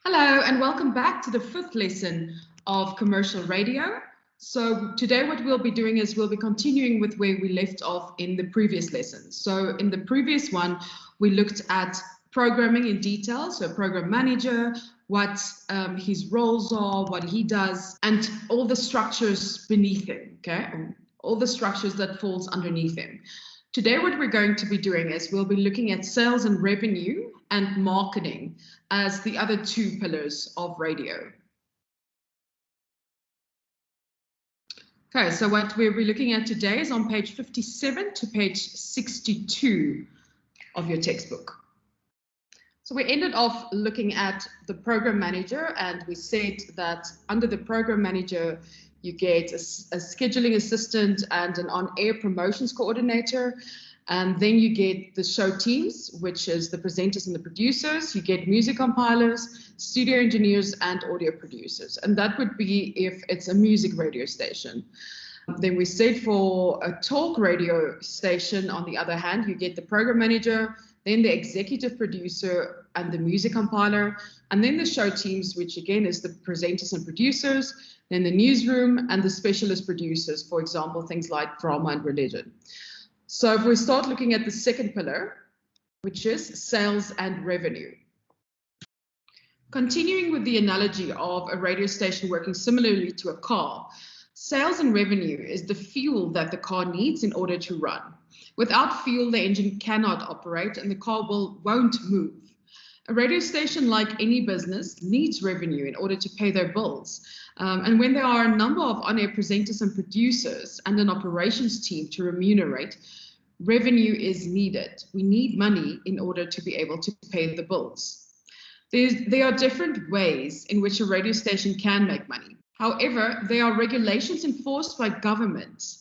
Hello and welcome back to the fifth lesson of commercial radio. So today what we'll be doing is we'll be continuing with where we left off in the previous lesson. So in the previous one, we looked at programming in detail. So program manager, what his roles are, what he does, and all the structures beneath him, okay? All the structures that falls underneath him. Today, what we're going to be doing is we'll be looking at sales and revenue and marketing as the other two pillars of radio. Okay, so what we'll be looking at today is on page 57 to page 62 of your textbook. So we ended off looking at the program manager, and we said that under the program manager, you get a scheduling assistant and an on-air promotions coordinator. And then you get the show teams, which is the presenters and the producers. You get music compilers, studio engineers, and audio producers. And that would be if it's a music radio station. Then we said for a talk radio station, on the other hand, you get the program manager, then the executive producer and the music compiler, and then the show teams, which again is the presenters and producers, then the newsroom and the specialist producers, for example, things like drama and religion. So if we start looking at the second pillar, which is sales and revenue. Continuing with the analogy of a radio station working similarly to a car, sales and revenue is the fuel that the car needs in order to run. Without fuel, the engine cannot operate and the car won't move. A radio station, like any business, needs revenue in order to pay their bills. And when there are a number of on-air presenters and producers and an operations team to remunerate, revenue is needed. We need money in order to be able to pay the bills. There are different ways in which a radio station can make money. However, there are regulations enforced by governments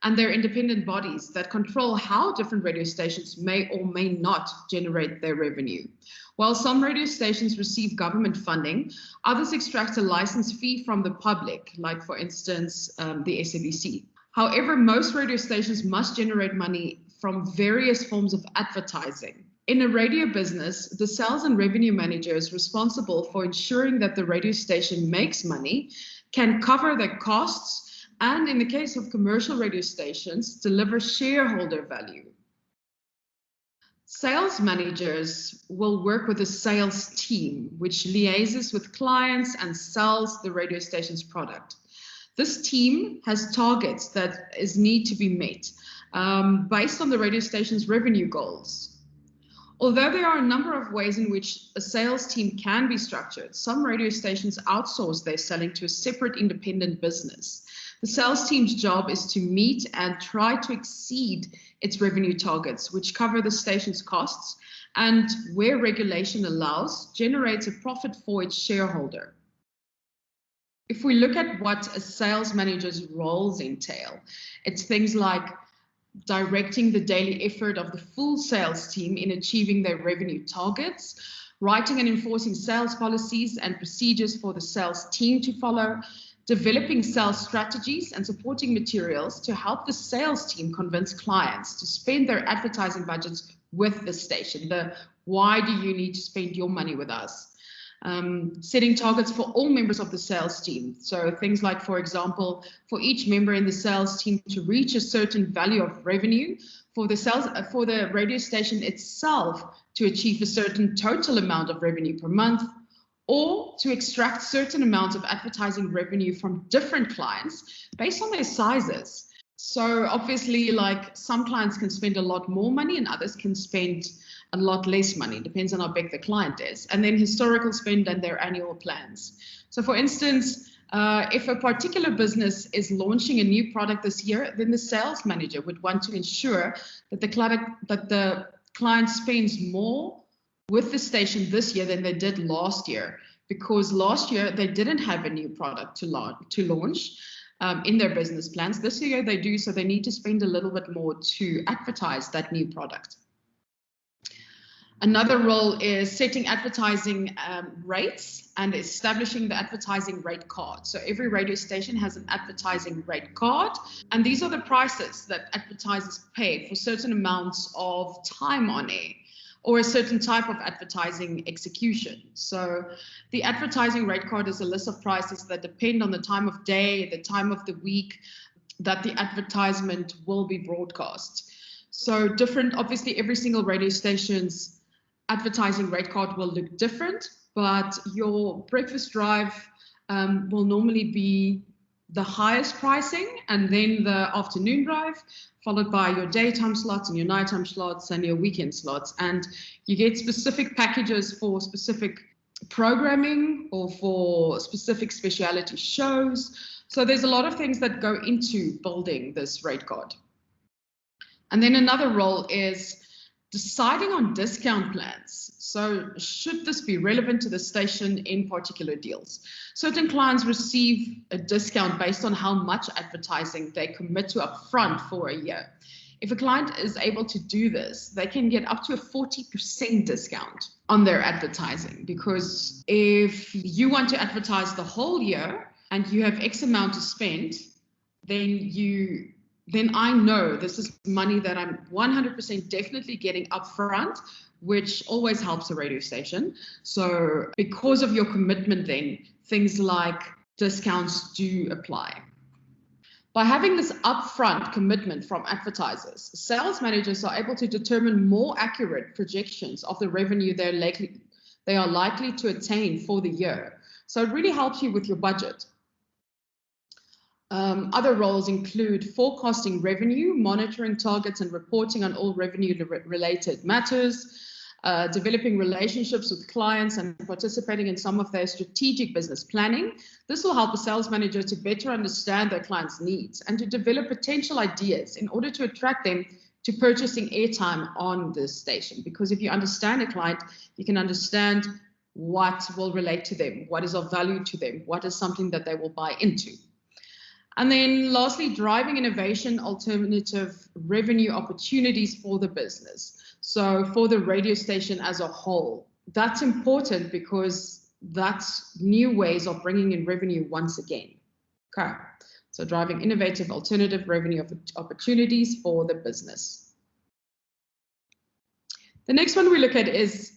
and their independent bodies that control how different radio stations may or may not generate their revenue. While some radio stations receive government funding, others extract a license fee from the public, like for instance, the SABC. However, most radio stations must generate money from various forms of advertising. In a radio business, the sales and revenue manager is responsible for ensuring that the radio station makes money, can cover their costs, and in the case of commercial radio stations, deliver shareholder value. Sales managers will work with a sales team, which liaises with clients and sells the radio station's product. This team has targets that need to be met based on the radio station's revenue goals. Although there are a number of ways in which a sales team can be structured, some radio stations outsource their selling to a separate independent business. The sales team's job is to meet and try to exceed its revenue targets, which cover the station's costs and, where regulation allows, generates a profit for its shareholder. If we look at what a sales manager's roles entail, it's things like directing the daily effort of the full sales team in achieving their revenue targets, writing and enforcing sales policies and procedures for the sales team to follow, developing sales strategies and supporting materials to help the sales team convince clients to spend their advertising budgets with the station. Why do you need to spend your money with us? Setting targets for all members of the sales team. So things like, for example, for each member in the sales team to reach a certain value of revenue, for the radio station itself to achieve a certain total amount of revenue per month, or to extract certain amounts of advertising revenue from different clients based on their sizes. So obviously, like, some clients can spend a lot more money and others can spend a lot less money, depends on how big the client is. And then historical spend and their annual plans. So for instance, if a particular business is launching a new product this year, then the sales manager would want to ensure that the client spends more with the station this year than they did last year, because last year they didn't have a new product to launch in their business plans. This year they do, so they need to spend a little bit more to advertise that new product. Another role is setting advertising rates and establishing the advertising rate card. So every radio station has an advertising rate card, and these are the prices that advertisers pay for certain amounts of time on air, or a certain type of advertising execution. So the advertising rate card is a list of prices that depend on the time of day, the time of the week that the advertisement will be broadcast. So different, obviously every single radio station's advertising rate card will look different, but your breakfast drive will normally be the highest pricing, and then the afternoon drive, followed by your daytime slots and your nighttime slots and your weekend slots. And you get specific packages for specific programming or for specific specialty shows. So there's a lot of things that go into building this rate card. And then another role is deciding on discount plans. So should this be relevant to the station in particular deals? Certain clients receive a discount based on how much advertising they commit to upfront for a year. If a client is able to do this, they can get up to a 40% discount on their advertising, because if you want to advertise the whole year and you have X amount to spend, then I know this is money that I'm 100% definitely getting upfront, which always helps a radio station. So because of your commitment, then things like discounts do apply. By having this upfront commitment from advertisers, sales managers are able to determine more accurate projections of the revenue they are likely to attain for the year. So it really helps you with your budget. Other roles include forecasting revenue, monitoring targets and reporting on all revenue-related matters, developing relationships with clients and participating in some of their strategic business planning. This will help a sales manager to better understand their clients' needs and to develop potential ideas in order to attract them to purchasing airtime on this station. Because if you understand a client, you can understand what will relate to them, what is of value to them, what is something that they will buy into. And then lastly, driving innovation, alternative revenue opportunities for the business. So for the radio station as a whole, that's important because that's new ways of bringing in revenue once again. Okay, so driving innovative alternative revenue opportunities for the business. The next one we look at is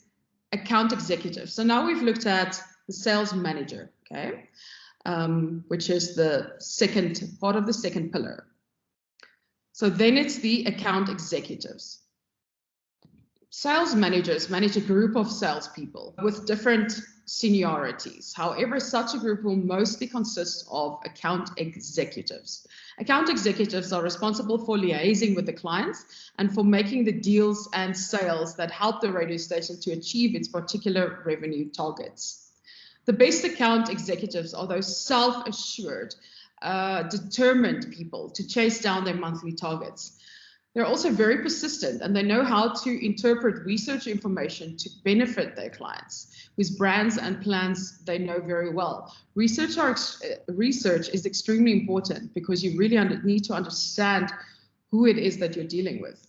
account executive. So now we've looked at the sales manager, okay? Which is the second part of the second pillar. So then it's the account executives. Sales managers manage a group of salespeople with different seniorities. However, such a group will mostly consist of account executives. Account executives are responsible for liaising with the clients and for making the deals and sales that help the radio station to achieve its particular revenue targets. The best account executives are those self-assured, determined people to chase down their monthly targets. They're also very persistent, and they know how to interpret research information to benefit their clients, whose brands and plans they know very well. Research is extremely important because you really need to understand who it is that you're dealing with.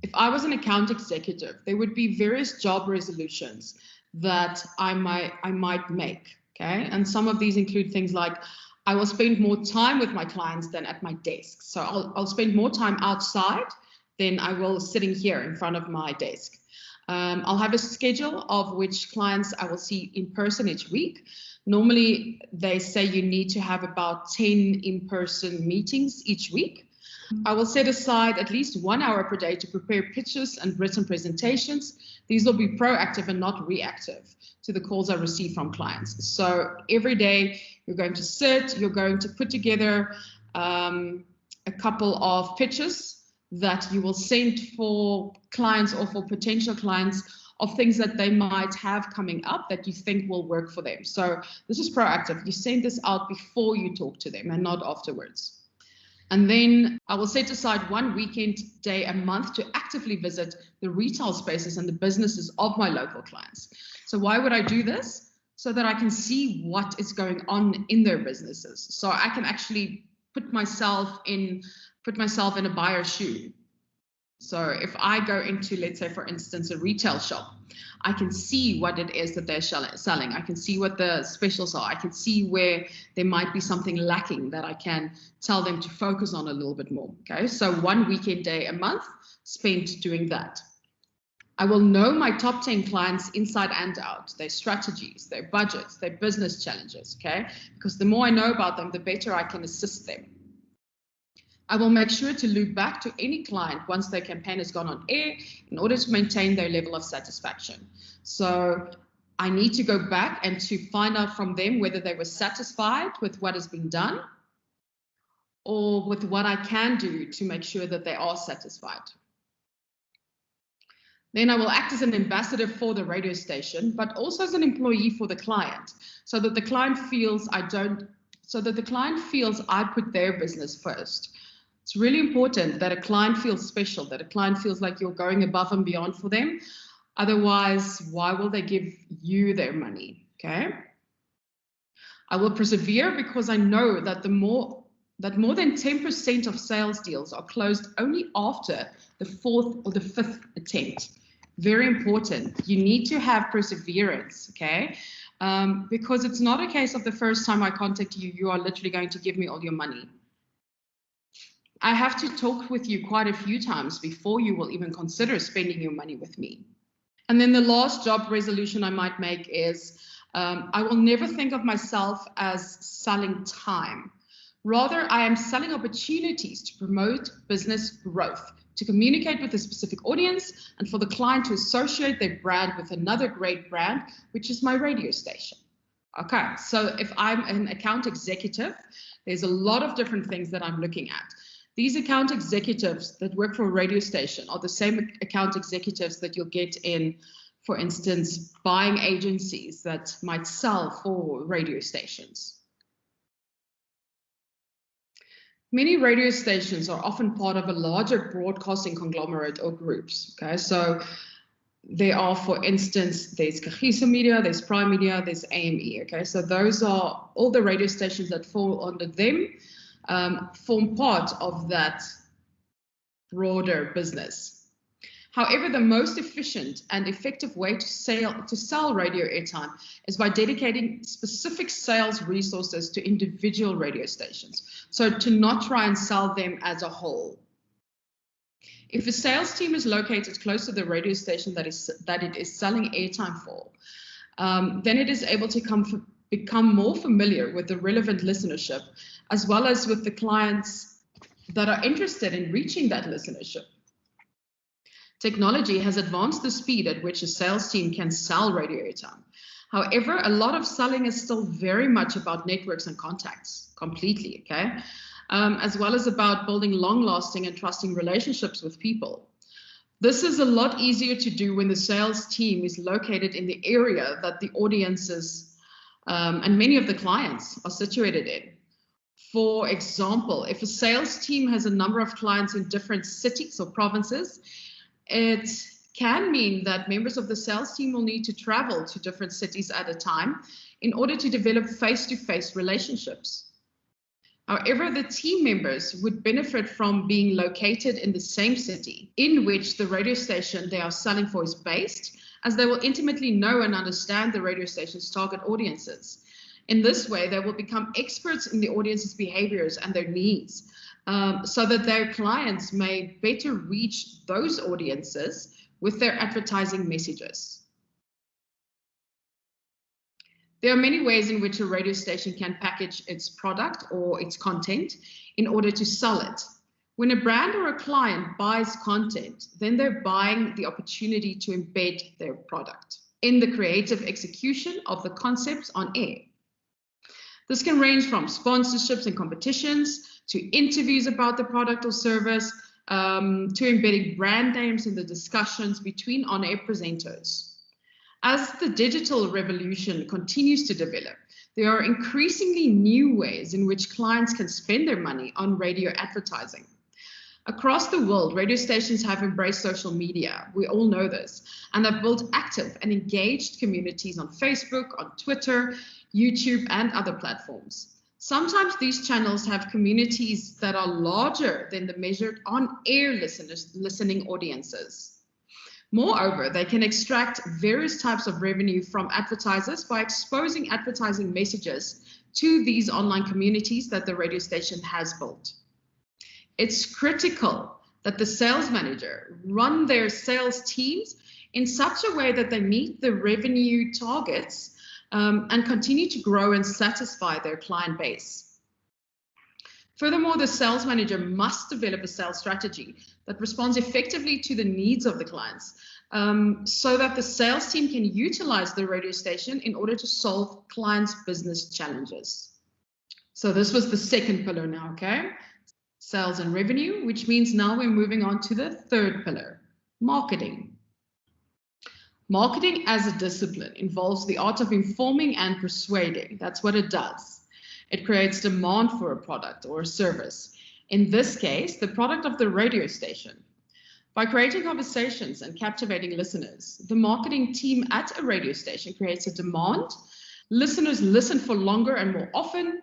If I was an account executive, there would be various job resolutions that I might make, okay? And some of these include things like, I will spend more time with my clients than at my desk. So I'll spend more time outside than I will sitting here in front of my desk. I'll have a schedule of which clients I will see in person each week. Normally, they say you need to have about 10 in-person meetings each week. I will set aside at least 1 hour per day to prepare pitches and written presentations. These will be proactive and not reactive to the calls I receive from clients. So every day you're going to sit, you're going to put together a couple of pitches that you will send for clients or for potential clients of things that they might have coming up that you think will work for them. So this is proactive. You send this out before you talk to them and not afterwards. And then I will set aside 1 weekend day a month to actively visit the retail spaces and the businesses of my local clients. So why would I do this? So that I can see what is going on in their businesses. So I can actually put myself in a buyer's shoe. So if I go into, let's say, for instance, a retail shop, I can see what it is that they're selling. I can see what the specials are. I can see where there might be something lacking that I can tell them to focus on a little bit more. Okay, so 1 weekend day a month spent doing that. I will know my top 10 clients inside and out, their strategies, their budgets, their business challenges, okay? Because the more I know about them, the better I can assist them. I will make sure to loop back to any client once their campaign has gone on air in order to maintain their level of satisfaction. So I need to go back and to find out from them whether they were satisfied with what has been done or with what I can do to make sure that they are satisfied. Then I will act as an ambassador for the radio station, but also as an employee for the client, so that the client feels I put their business first. It's really important that a client feels special, that a client feels like you're going above and beyond for them. Otherwise, why will they give you their money? Okay. I will persevere because I know that more than 10% of sales deals are closed only after the 4th or the 5th attempt. Very important. You need to have perseverance, okay? Because it's not a case of the first time I contact you, you are literally going to give me all your money. I have to talk with you quite a few times before you will even consider spending your money with me. And then the last job resolution I might make is I will never think of myself as selling time. Rather, I am selling opportunities to promote business growth, to communicate with a specific audience, and for the client to associate their brand with another great brand, which is my radio station. Okay, so if I'm an account executive, there's a lot of different things that I'm looking at. These account executives that work for a radio station are the same account executives that you'll get in, for instance, buying agencies that might sell for radio stations. Many radio stations are often part of a larger broadcasting conglomerate or groups. Okay, so there are, for instance, there's Kagiso Media, there's Prime Media, there's AME. Okay, so those are all the radio stations that fall under them, form part of that broader business. However, the most efficient and effective way to sell radio airtime is by dedicating specific sales resources to individual radio stations. So to not try and sell them as a whole. If a sales team is located close to the radio station that it is selling airtime for, then it is able to become more familiar with the relevant listenership, as well as with the clients that are interested in reaching that listenership. Technology has advanced the speed at which a sales team can sell radio airtime. However, a lot of selling is still very much about networks and contacts, completely, okay? As well as about building long-lasting and trusting relationships with people. This is a lot easier to do when the sales team is located in the area that the audiences and many of the clients are situated in. For example, if a sales team has a number of clients in different cities or provinces, it can mean that members of the sales team will need to travel to different cities at a time in order to develop face-to-face relationships. However, the team members would benefit from being located in the same city in which the radio station they are selling for is based, as they will intimately know and understand the radio station's target audiences. In this way, they will become experts in the audience's behaviors and their needs, so that their clients may better reach those audiences with their advertising messages. There are many ways in which a radio station can package its product or its content in order to sell it. When a brand or a client buys content, then they're buying the opportunity to embed their product in the creative execution of the concepts on air. This can range from sponsorships and competitions to interviews about the product or service, to embedding brand names in the discussions between on-air presenters. As the digital revolution continues to develop, there are increasingly new ways in which clients can spend their money on radio advertising. Across the world, radio stations have embraced social media. We all know this, and have built active and engaged communities on Facebook, on Twitter, YouTube, and other platforms. Sometimes these channels have communities that are larger than the measured on-air listening audiences. Moreover, they can extract various types of revenue from advertisers by exposing advertising messages to these online communities that the radio station has built. It's critical that the sales manager run their sales teams in such a way that they meet the revenue targets and continue to grow and satisfy their client base. Furthermore, the sales manager must develop a sales strategy that responds effectively to the needs of the clients, so that the sales team can utilize the radio station in order to solve clients' business challenges. So this was the second pillar now, okay? Sales and revenue, which means now we're moving on to the third pillar, marketing. Marketing as a discipline involves the art of informing and persuading. That's what it does. It creates demand for a product or a service. In this case, the product of the radio station. By creating conversations and captivating listeners, the marketing team at a radio station creates a demand. Listeners listen for longer and more often,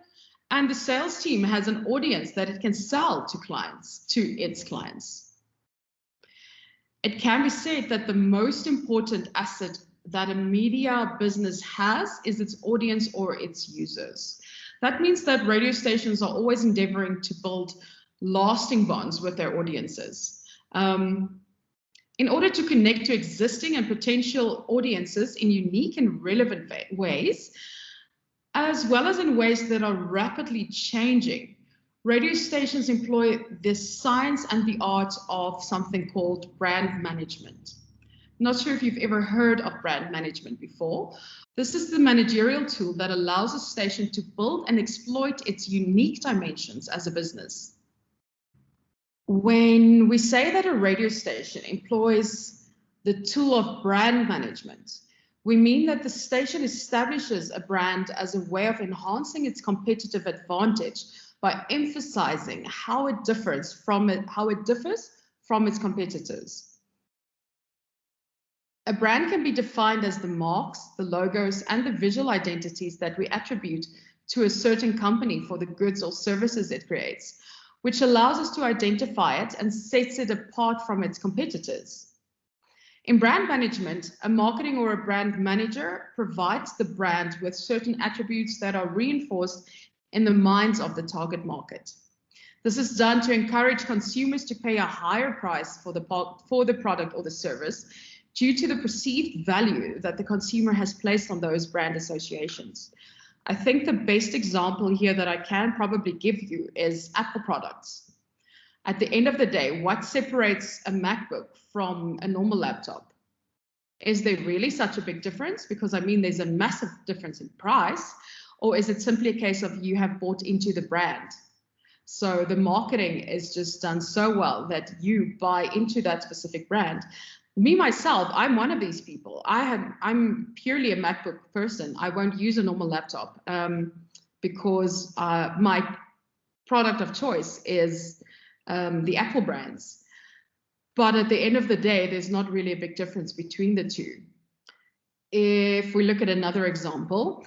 and the sales team has an audience that it can sell to clients, to its clients. It can be said that the most important asset that a media business has is its audience or its users. That means that radio stations are always endeavoring to build lasting bonds with their audiences. In order to connect to existing and potential audiences in unique and relevant ways, as well as in ways that are rapidly changing, radio stations employ the science and the art of something called brand management. I'm not sure if you've ever heard of brand management before. This is the managerial tool that allows a station to build and exploit its unique dimensions as a business. When we say that a radio station employs the tool of brand management, we mean that the station establishes a brand as a way of enhancing its competitive advantage by emphasizing how it differs from its competitors. A brand can be defined as the marks, the logos, and the visual identities that we attribute to a certain company for the goods or services it creates, which allows us to identify it and sets it apart from its competitors. In brand management, a marketing or a brand manager provides the brand with certain attributes that are reinforced in the minds of the target market. This is done to encourage consumers to pay a higher price for the product or the service due to the perceived value that the consumer has placed on those brand associations. I think the best example here that I can probably give you is Apple products. At the end of the day, what separates a MacBook from a normal laptop? Is there really such a big difference? Because I mean, there's a massive difference in price, or is it simply a case of you have bought into the brand? So the marketing is just done so well that you buy into that specific brand. Me, myself, I'm one of these people. I'm purely a MacBook person. I won't use a normal laptop because my product of choice is the Apple brands. But at the end of the day, there's not really a big difference between the two. If we look at another example,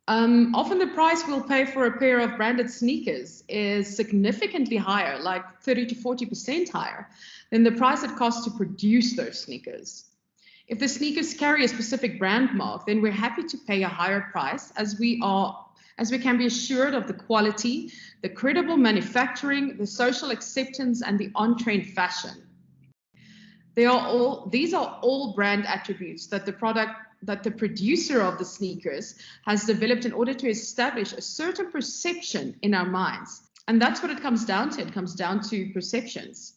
often the price we'll pay for a pair of branded sneakers is significantly higher, like 30 to 40% higher than the price it costs to produce those sneakers. If the sneakers carry a specific brand mark, then we're happy to pay a higher price as we can be assured of the quality, the credible manufacturing, the social acceptance, and the on-trend fashion. These are all brand attributes that the producer of the sneakers has developed in order to establish a certain perception in our minds. And that's what it comes down to. It comes down to perceptions.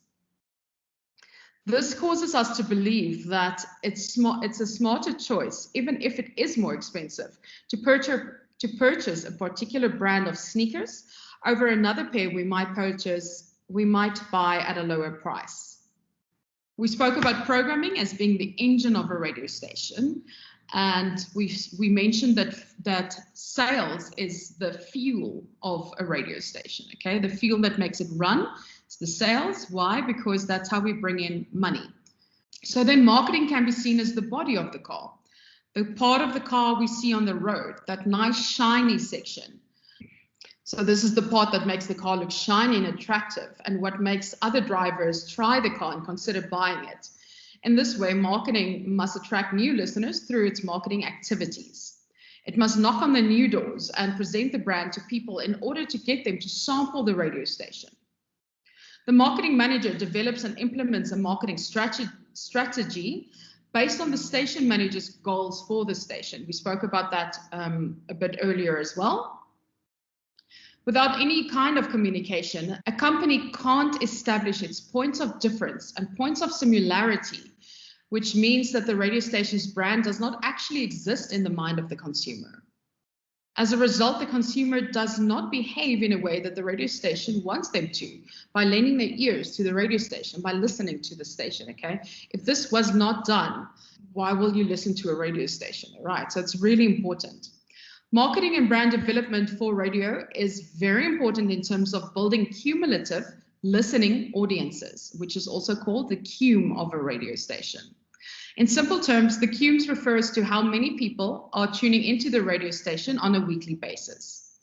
This causes us to believe that it's a smarter choice, even if it is more expensive, to purchase a particular brand of sneakers over another pair we might buy at a lower price. We spoke about programming as being the engine of a radio station, and we mentioned that sales is the fuel of a radio station. Okay, the fuel that makes it run. It's the sales. Why? Because that's how we bring in money. So then marketing can be seen as the body of the car, the part of the car we see on the road, that nice shiny section. So this is the part that makes the car look shiny and attractive, and what makes other drivers try the car and consider buying it. In this way, marketing must attract new listeners through its marketing activities. It must knock on the new doors and present the brand to people in order to get them to sample the radio station. The marketing manager develops and implements a marketing strategy based on the station manager's goals for the station. We spoke about that a bit earlier as well. Without any kind of communication, a company can't establish its points of difference and points of similarity, which means that the radio station's brand does not actually exist in the mind of the consumer. As a result, the consumer does not behave in a way that the radio station wants them to, by lending their ears to the radio station, by listening to the station, okay? If this was not done, why will you listen to a radio station, all right? So it's really important. Marketing and brand development for radio is very important in terms of building cumulative listening audiences, which is also called the cume of a radio station. In simple terms, the cumes refers to how many people are tuning into the radio station on a weekly basis.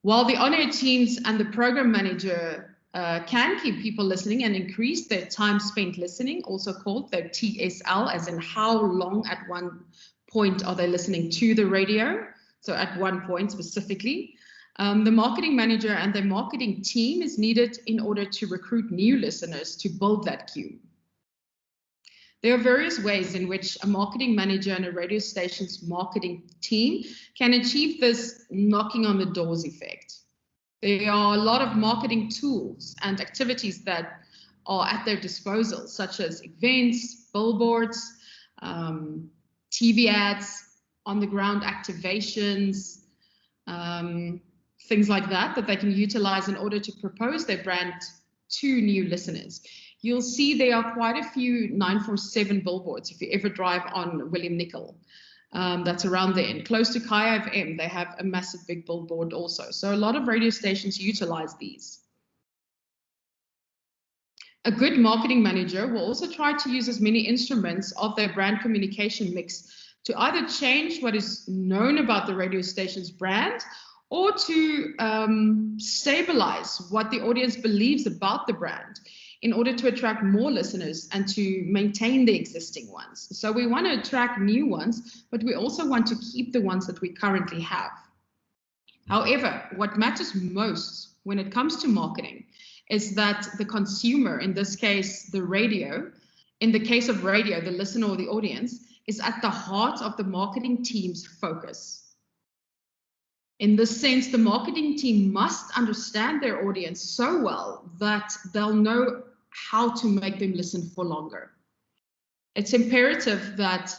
While the on-air teams and the program manager can keep people listening and increase their time spent listening, also called their TSL, as in how long at one point are they listening to the radio, so at one point specifically. The marketing manager and the marketing team is needed in order to recruit new listeners to build that cume. There are various ways in which a marketing manager and a radio station's marketing team can achieve this knocking on the doors effect. There are a lot of marketing tools and activities that are at their disposal, such as events, billboards, TV ads, on-the-ground activations, things like that they can utilize in order to propose their brand to new listeners. You'll see there are quite a few 947 billboards if you ever drive on William Nicol. That's around there. And close to Kaya FM, they have a massive big billboard also. So a lot of radio stations utilize these. A good marketing manager will also try to use as many instruments of their brand communication mix to either change what is known about the radio station's brand or to stabilize what the audience believes about the brand in order to attract more listeners and to maintain the existing ones. So we want to attract new ones, but we also want to keep the ones that we currently have. However, what matters most when it comes to marketing is that the consumer, in this case, the radio, in the case of radio, the listener or the audience, is at the heart of the marketing team's focus. In this sense, the marketing team must understand their audience so well that they'll know how to make them listen for longer. It's imperative that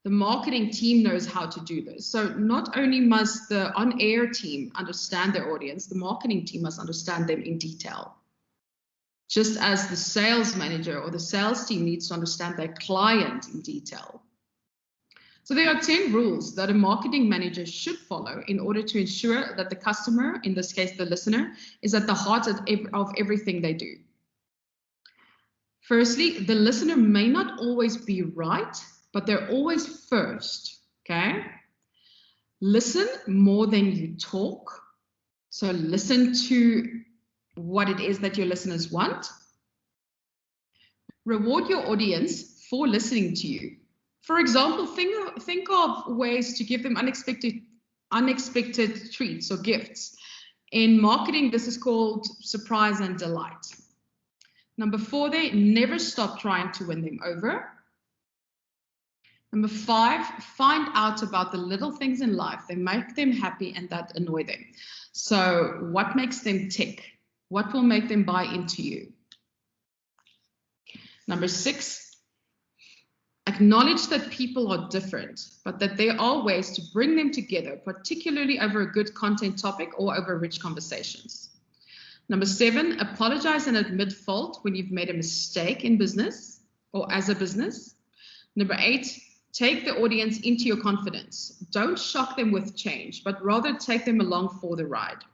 the marketing team knows how to do this. So not only must the on-air team understand their audience, the marketing team must understand them in detail. Just as the sales manager or the sales team needs to understand their client in detail. So there are 10 rules that a marketing manager should follow in order to ensure that the customer, in this case the listener, is at the heart of everything they do. Firstly, the listener may not always be right, but they're always first, okay? Listen more than you talk. So listen to what it is that your listeners want. Reward your audience for listening to you. For example, think of ways to give them unexpected treats or gifts. In marketing, this is called surprise and delight. Number 4, they never stop trying to win them over. Number 5, find out about the little things in life that make them happy and that annoy them. So what makes them tick? What will make them buy into you? Number 6, acknowledge that people are different, but that there are ways to bring them together, particularly over a good content topic or over rich conversations. Number 7, apologize and admit fault when you've made a mistake in business or as a business. Number 8, take the audience into your confidence. Don't shock them with change, but rather take them along for the ride.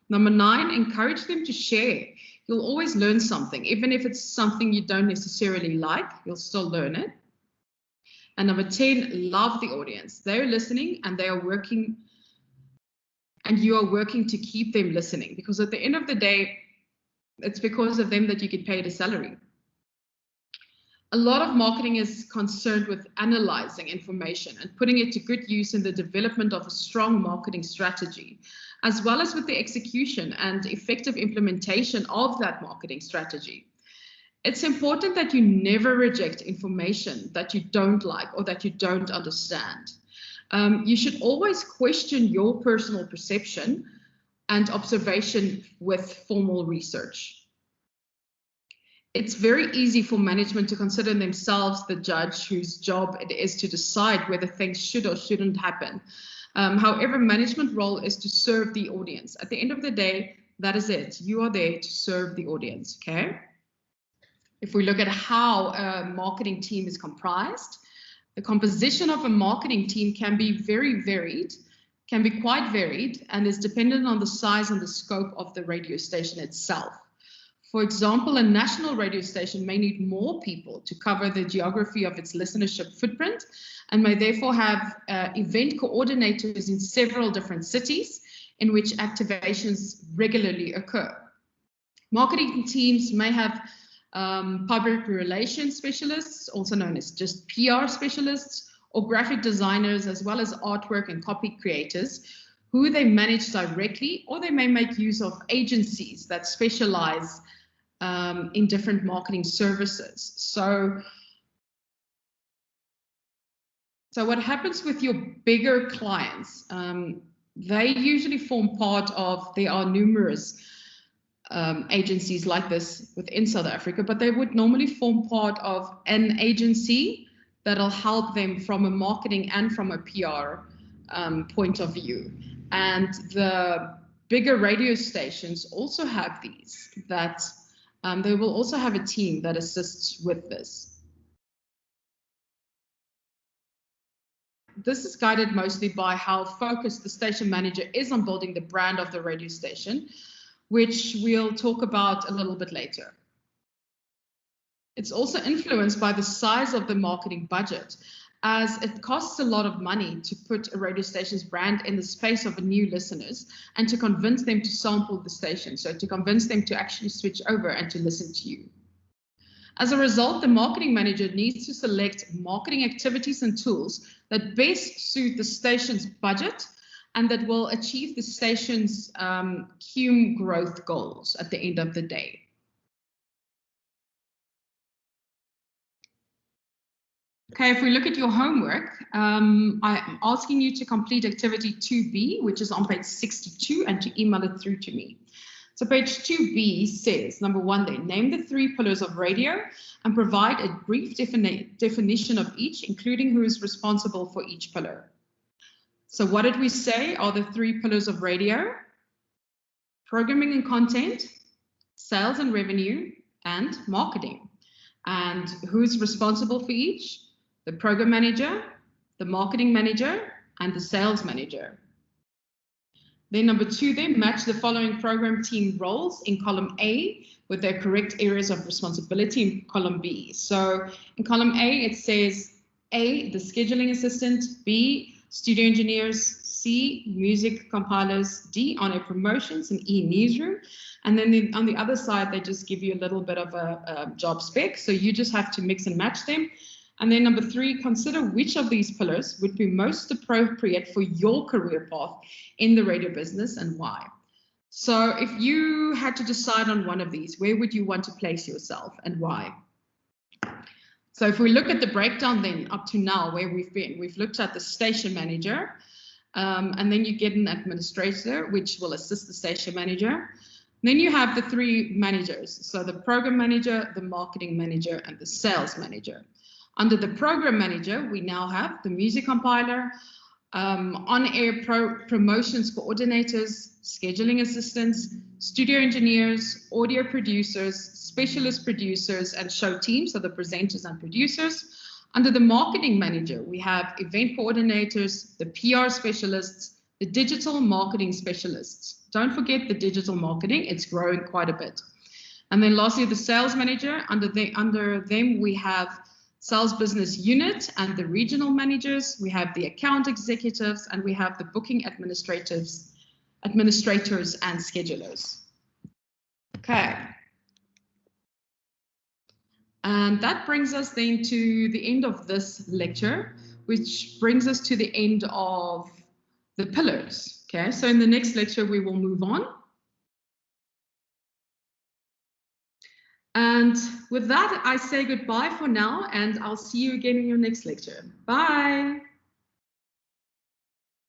Number 9, encourage them to share. You'll always learn something, even if it's something you don't necessarily like, you'll still learn it. And number 10, love the audience. They're listening and they are working, and you are working to keep them listening, because at the end of the day, it's because of them that you get paid a salary. A lot of marketing is concerned with analyzing information and putting it to good use in the development of a strong marketing strategy, as well as with the execution and effective implementation of that marketing strategy. It's important that you never reject information that you don't like or that you don't understand. You should always question your personal perception and observation with formal research. It's very easy for management to consider themselves the judge whose job it is to decide whether things should or shouldn't happen. However, management role is to serve the audience. At the end of the day, that is it. You are there to serve the audience, okay? If we look at how a marketing team is comprised, the composition of a marketing team can be very varied, can be quite varied, and is dependent on the size and the scope of the radio station itself. For example, a national radio station may need more people to cover the geography of its listenership footprint and may therefore have event coordinators in several different cities in which activations regularly occur. Marketing teams may have public relations specialists, also known as just PR specialists, or graphic designers, as well as artwork and copy creators, who they manage directly, or they may make use of agencies that specialize in different marketing services. So what happens with your bigger clients? They usually form part of, there are numerous agencies like this within South Africa, but they would normally form part of an agency that'll help them from a marketing and from a PR point of view. And the bigger radio stations also have these, that they will also have a team that assists with this. This is guided mostly by how focused the station manager is on building the brand of the radio station, which we'll talk about a little bit later. It's also influenced by the size of the marketing budget, as it costs a lot of money to put a radio station's brand in the space of new listeners and to convince them to sample the station, so to convince them to actually switch over and to listen to you. As a result, the marketing manager needs to select marketing activities and tools that best suit the station's budget and that will achieve the station's QM growth goals at the end of the day. Okay, if we look at your homework, I'm asking you to complete activity 2B, which is on page 62, and to email it through to me. So page 2B says, number 1 then, name the 3 pillars of radio and provide a brief definition of each, including who is responsible for each pillar. So what did we say are the 3 pillars of radio? Programming and content, sales and revenue, and marketing. And who's responsible for each? The program manager, the marketing manager, and the sales manager. Then number 2, then match the following program team roles in column A with their correct areas of responsibility in column B. So in column A, it says A, the scheduling assistant, B, studio engineers, C, music compilers, D, on-air promotions, and E, newsroom. And then on the other side, they just give you a little bit of a job spec. So you just have to mix and match them. And then number 3, consider which of these pillars would be most appropriate for your career path in the radio business and why. So if you had to decide on one of these, where would you want to place yourself and why? So if we look at the breakdown then up to now where we've looked at the station manager, and then you get an administrator, which will assist the station manager. Then you have the 3 managers. So the program manager, the marketing manager, and the sales manager. Under the program manager, we now have the music compiler, on-air promotions coordinators, scheduling assistants, studio engineers, audio producers, specialist producers, and show teams, so the presenters and producers. Under the marketing manager, we have event coordinators, the PR specialists, the digital marketing specialists. Don't forget the digital marketing, it's growing quite a bit. And then lastly, the sales manager. Under them, we have sales business unit and the regional managers. We have the account executives, and we have the booking administrators and schedulers. Okay. And that brings us then to the end of this lecture, which brings us to the end of the pillars. Okay, so in the next lecture, we will move on. And with that, I say goodbye for now, and I'll see you again in your next lecture. Bye.